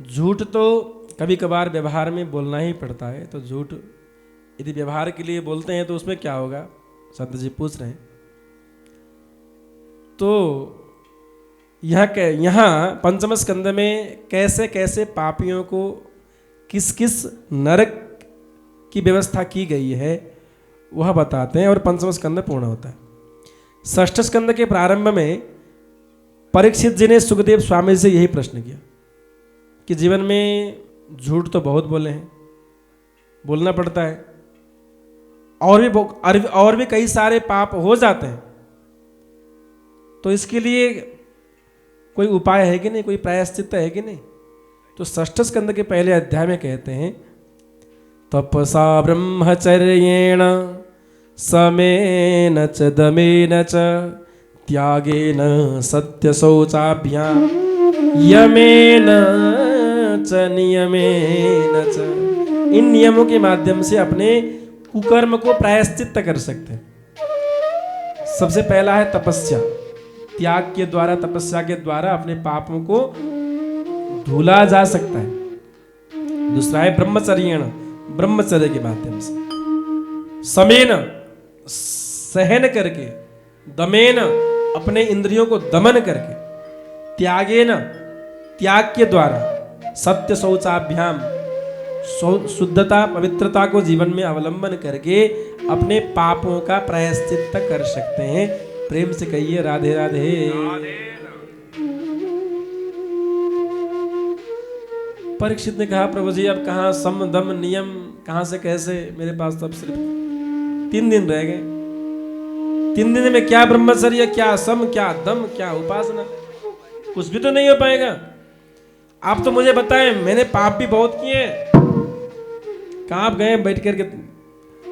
झूठ तो कभी कभार व्यवहार में बोलना ही पड़ता है, तो झूठ यदि व्यवहार के लिए बोलते हैं तो उसमें क्या होगा, संत जी पूछ रहे हैं। तो यहाँ पंचम स्कंद में कैसे कैसे पापियों को किस किस नरक की व्यवस्था की गई है वह बताते हैं और पंचम स्कंद पूर्ण होता है। षष्ठ स्कंद के प्रारंभ में परीक्षित जी ने सुखदेव स्वामी से यही प्रश्न किया कि जीवन में झूठ तो बहुत बोले हैं, बोलना पड़ता है, और भी कई सारे पाप हो जाते हैं, तो इसके लिए कोई उपाय है कि नहीं, कोई प्रायश्चित है कि नहीं। तो षष्ठ स्कंद के पहले अध्याय में कहते हैं तपसा ब्रह्मचर्येण समेन च दमेन च त्यागेन सत्य शौचाभ्याम यमेन च नियमेन च। इन नियमों के माध्यम से अपने कुकर्म को प्रायश्चित कर सकते हैं। सबसे पहला है तपस्या, त्याग के द्वारा, तपस्या के द्वारा अपने पापों को धुला जा सकता है। दूसरा है ब्रह्मचर्येण, ब्रह्मचर्य के माध्यम से, समेन सहन करके, दमेन अपने इंद्रियों को दमन करके, त्यागेन त्याग के द्वारा, सत्य शौचाभ्याम शुद्धता पवित्रता को जीवन में अवलंबन करके अपने पापों का प्रायश्चित कर सकते हैं। प्रेम से कहिए राधे राधे। परीक्षित ने कहा प्रभु जी अब कहाँ सम दम नियम, कहाँ से कैसे, मेरे पास तो अब सिर्फ 3 दिन रह गए। 3 दिन में क्या ब्रह्मचर्य, क्या सम, क्या दम, क्या उपासना, कुछ भी तो नहीं हो पाएगा। आप तो मुझे बताएं, मैंने पाप भी बहुत किए। कहाँ आप गए बैठ करके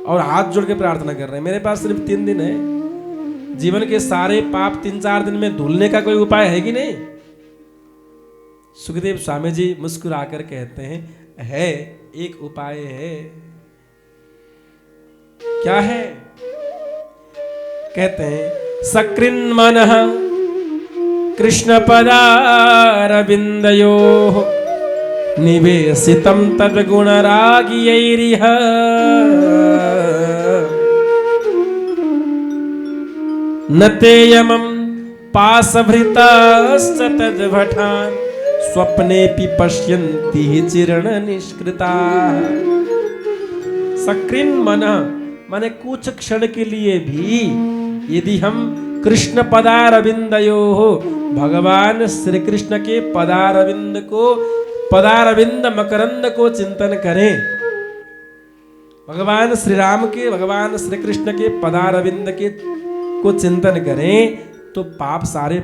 और हाथ जोड़ के प्रार्थना कर रहे हैं, मेरे पास सिर्फ 3 दिन है। जीवन के सारे पाप 3-4 दिन में धुलने का कोई उपाय है कि नहीं। सुखदेव स्वामी जी मुस्कुराकर कहते हैं है, एक उपाय है। क्या है? कहते हैं सकृन् मनः कृष्ण पदारविन्दयोः निवेशितं तद्गुणरागियैरिह न ते यमं पाशभृताश्च तद्भटान् स्वप्नेऽपि पश्यन्ति चिरण निष्कृता। सकृन् मनः माने कुछ क्षण के लिए भी यदि हम कृष्ण पदारविन्दयोः भगवान श्री कृष्ण के पदारविंद को, पदारविंद मकरंद को चिंतन करें, भगवान श्री राम के, भगवान श्री कृष्ण के पदारविंद के को चिंतन करें तो पाप सारे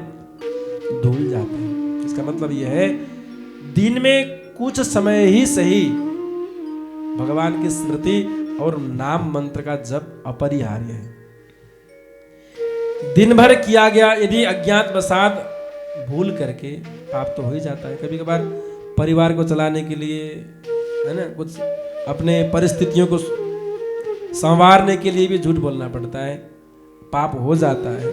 धुल जाते हैं। इसका मतलब यह है दिन में कुछ समय ही सही भगवान की स्मृति और नाम मंत्र का जप अपरिहार्य है। दिन भर किया गया यदि अज्ञात वसात भूल करके पाप तो हो ही जाता है। कभी कभार परिवार को चलाने के लिए, है ना, कुछ अपने परिस्थितियों को संवारने के लिए भी झूठ बोलना पड़ता है, पाप हो जाता है।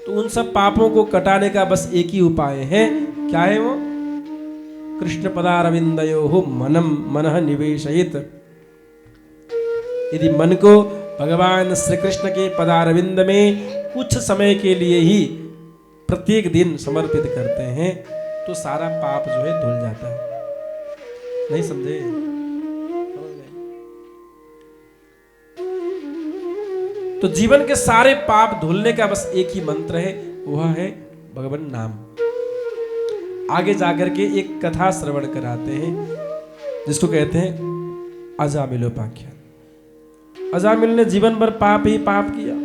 तो उन सब पापों को कटाने का बस एक ही उपाय है। क्या है वो? कृष्ण पदारविंदयोः मनः निवेशयित। यदि मन को भगवान श्री कृष्ण के पदारविंद में कुछ समय के लिए ही प्रत्येक दिन समर्पित करते हैं तो सारा पाप जो है धुल जाता है। नहीं समझे? तो जीवन के सारे पाप धुलने का बस एक ही मंत्र है, वह है भगवान नाम। आगे जाकर के एक कथा श्रवण कराते हैं जिसको कहते हैं अजामिलोपाख्यान। अजामिल ने जीवन भर पाप ही पाप किया,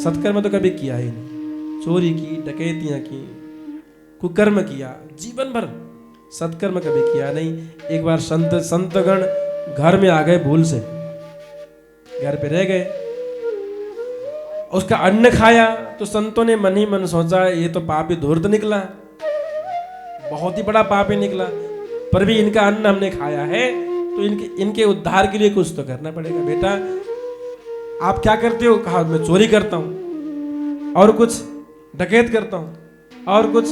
सत्कर्म तो कभी किया ही नहीं। चोरी की, डकैतियां की, कुकर्म किया, जीवन भर सत्कर्म कभी किया नहीं। एक बार संतगण घर में आ गए, भूल से घर पे रह गए, उसका अन्न खाया तो संतों ने मन ही मन सोचा ये तो पापी धूर्त निकला, बहुत ही बड़ा पापी निकला, पर भी इनका अन्न हमने खाया है तो इनके उद्धार के लिए कुछ तो करना पड़ेगा। बेटा आप क्या करते हो? कहा मैं चोरी करता हूं, और कुछ डकैत करता हूं, और कुछ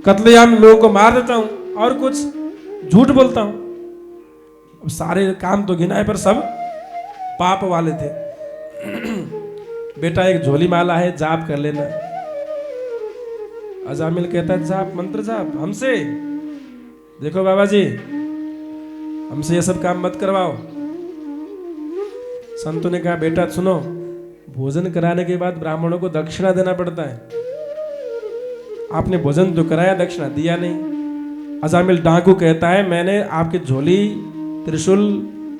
कत्लेआम लोगों को मार देता हूं। और कुछ झूठ बोलता हूं। अब सारे काम तो गिनाए पर सब पाप वाले थे। बेटा एक झोली माला है, जाप कर लेना। अजामिल कहता है जाप, मंत्र जाप हमसे? देखो बाबा जी, हमसे ये सब काम मत करवाओ। संतों ने कहा बेटा सुनो, भोजन कराने के बाद ब्राह्मणों को दक्षिणा देना पड़ता है। आपने भोजन तो कराया, दक्षिणा दिया नहीं। अजामिल डाकू कहता है मैंने आपकी झोली, त्रिशूल,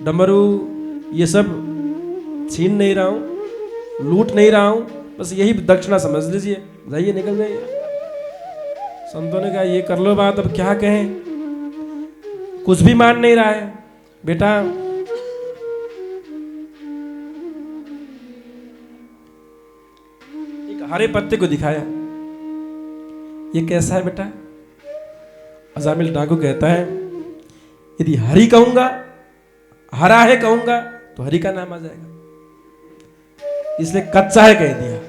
डमरू ये सब छीन नहीं रहा हूं, लूट नहीं रहा हूं, बस यही दक्षिणा समझ लीजिए, जाइए निकल जाइए। संतों ने कहा ये कर लो बात, अब क्या कहें, कुछ भी मान नहीं रहा है। बेटा एक हरे पत्ते को दिखाया, ये कैसा है बेटा? अजामिल डाकू कहता है यदि हरि कहूंगा, हरा है कहूंगा तो हरि का नाम आ जाएगा, इसलिए कच्चा है कह दिया।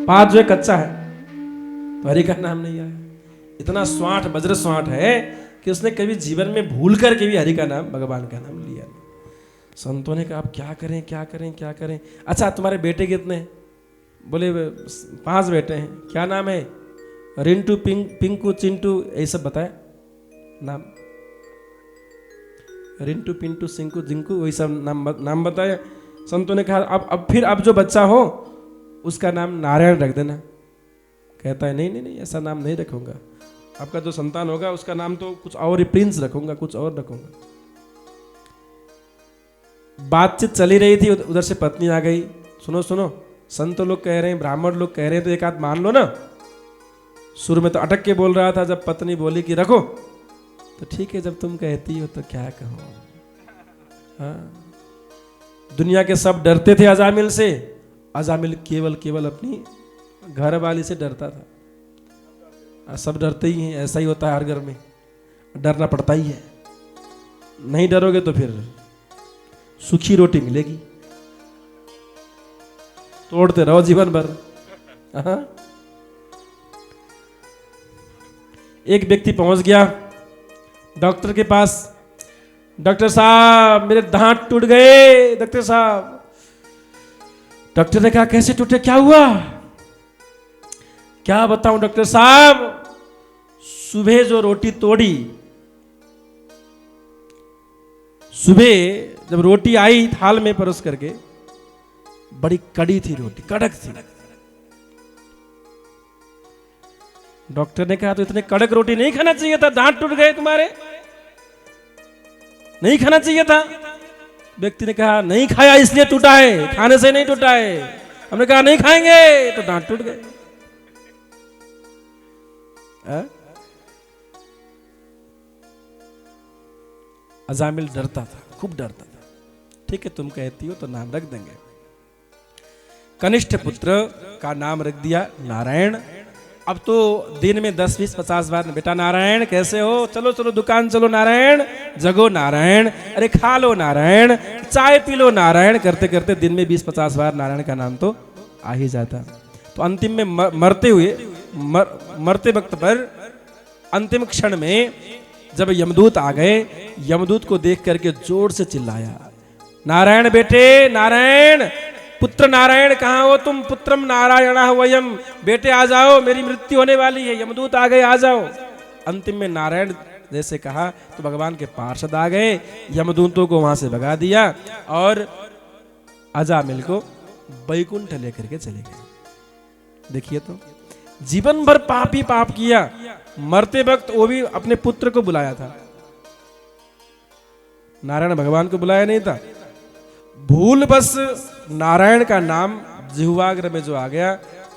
पात जो है कच्चा है तो हरि का नाम नहीं आया। इतना स्वांठ, वज्र स्वांठ है कि उसने कभी जीवन में भूल कर के भी हरि का नाम, भगवान का नाम लिया नहीं। संतों ने कहा अब क्या करें क्या करें क्या करें। अच्छा तुम्हारे बेटे कितने हैं? बोले 5 बेटे हैं। क्या नाम है? रिंटू, पिंकू, चिंटू, ये सब बताया नाम। रिंटू, पिंटू, सिंकू, जिंकू, वही सब नाम बताया। संतों ने कहा अब फिर अब जो बच्चा हो उसका नाम नारायण रख देना। कहता है नहीं नहीं नहीं, ऐसा नाम नहीं रखूंगा, आपका जो संतान होगा उसका नाम तो कुछ और ही, प्रिंस रखूंगा, कुछ और रखूंगा। बातचीत चली रही थी, उधर से पत्नी आ गई। सुनो सुनो, संत लोग कह रहे हैं, ब्राह्मण लोग कह रहे हैं, तो एक आध मान लो ना। शुरू में तो अटक के बोल रहा था, जब पत्नी बोली कि रखो तो ठीक है, जब तुम कहती हो तो क्या कहूं। हाँ, दुनिया के सब डरते थे अजामिल से, अजामिल केवल अपनी घर वाली से डरता था। सब डरते ही हैं, ऐसा ही होता है हर घर में, डरना पड़ता ही है। नहीं डरोगे तो फिर सूखी रोटी मिलेगी, तोड़ते रहो जीवन भर। एक व्यक्ति पहुंच गया डॉक्टर के पास। डॉक्टर साहब मेरे दांत टूट गए, डॉक्टर साहब। डॉक्टर ने कहा कैसे टूटे, क्या हुआ? क्या बताऊं डॉक्टर साहब, सुबह जो रोटी तोड़ी, सुबह जब रोटी आई थाल में परोस करके, बड़ी कड़ी थी रोटी, कड़क थी। डॉक्टर ने कहा तो इतने कड़क रोटी नहीं खाना चाहिए था, दांत टूट गए तुम्हारे, नहीं खाना चाहिए था। व्यक्ति ने कहा नहीं खाया इसलिए टूटा है, खाने से नहीं टूटा है। हमने कहा नहीं खाएंगे तो दांत टूट गए। अजामिल डरता था, खूब डरता था। ठीक है तुम कहती हो तो नाम रख देंगे। कनिष्ठ पुत्र का नाम रख दिया नारायण। अब तो दिन में 10, 20, 50 बार बेटा नारायण कैसे हो, चलो चलो दुकान चलो नारायण, जगो नारायण, अरे खा लो नारायण, चाय पी लो नारायण, करते करते दिन में 20-50 बार नारायण का नाम तो आ ही जाता। तो अंतिम में मरते वक्त पर अंतिम क्षण में जब यमदूत आ गए, यमदूत को देख करके जोर से चिल्लाया, नारायण बेटे नारायण, पुत्र नारायण कहाँ हो तुम, पुत्रम नारायण वयम, बेटे आ जाओ मेरी मृत्यु होने वाली है, यमदूत आ गए आ जाओ। अंतिम में नारायण जैसे कहा तो भगवान के पार्षद आ गए, यमदूतों को वहां से भगा दिया और अजामिल को बैकुंठ लेकर के चले गए। देखिए तो जीवन भर पाप ही पाप किया, मरते वक्त वो भी अपने पुत्र को बुलाया था, नारायण भगवान को बुलाया नहीं था। भूल बस नारायण का नाम जिह्वाग्र में जो आ गया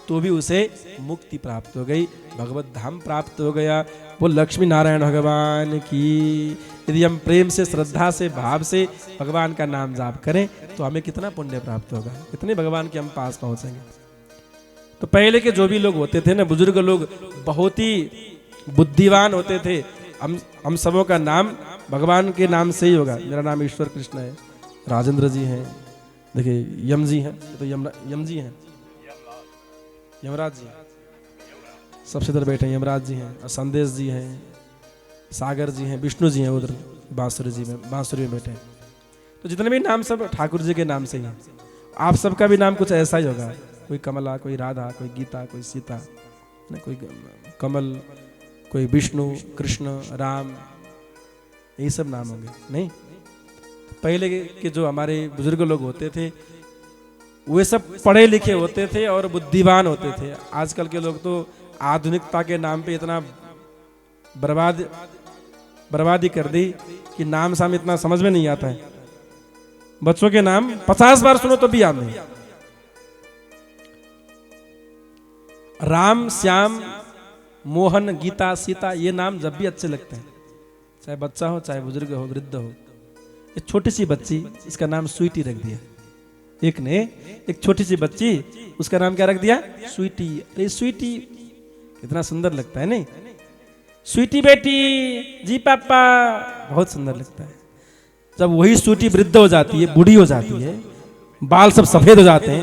तो भी उसे मुक्ति प्राप्त हो गई, भगवत धाम प्राप्त हो गया। वो लक्ष्मी नारायण भगवान की। यदि हम प्रेम से, श्रद्धा से, भाव से भगवान का नाम जाप करें तो हमें कितना पुण्य प्राप्त होगा, कितने भगवान के हम पास पहुंचेंगे। तो पहले के जो भी लोग होते थे ना, बुजुर्ग लोग बहुत ही बुद्धिवान होते थे। हम सबों का नाम भगवान के नाम से ही होगा। मेरा नाम ईश्वर कृष्ण है, राजेंद्र जी हैं, देखिए यम जी हैं, तो यम जी हैं, यमराज जी सबसे इधर बैठे हैं, यमराज जी हैं, और संदेश जी हैं, सागर जी हैं, विष्णु जी हैं उधर बांसुरी में बैठे हैं। तो जितने भी नाम सब ठाकुर जी के नाम से ही हैं। आप सबका भी नाम कुछ ऐसा ही होगा, कोई कमला, कोई राधा, कोई गीता, कोई सीता, कोई कमल, कोई विष्णु, कृष्ण, राम, यही सब नाम होंगे। नहीं, पहले के जो हमारे बुजुर्ग लोग होते थे वे सब पढ़े लिखे होते थे और बुद्धिमान होते थे। आजकल के लोग तो आधुनिकता के नाम पे इतना बर्बादी कर दी कि नाम साम इतना समझ में नहीं आता है। बच्चों के नाम 50 बार सुनो तो भी याद नहीं। राम, श्याम, मोहन, गीता, सीता, ये नाम जब भी अच्छे लगते हैं, चाहे बच्चा हो, चाहे बुजुर्ग हो, वृद्ध हो। एक छोटी सी बच्ची, इसका नाम स्वीटी रख दिया। एक ने एक छोटी सी बच्ची, उसका नाम क्या रख दिया? स्वीटी। अरे स्वीटी कितना सुंदर लगता है नहीं? स्वीटी बेटी, जी पापा, बहुत सुंदर लगता है। जब वही स्वीटी वृद्ध हो जाती है, बूढ़ी हो जाती है, बाल सब सफेद हो जाते हैं,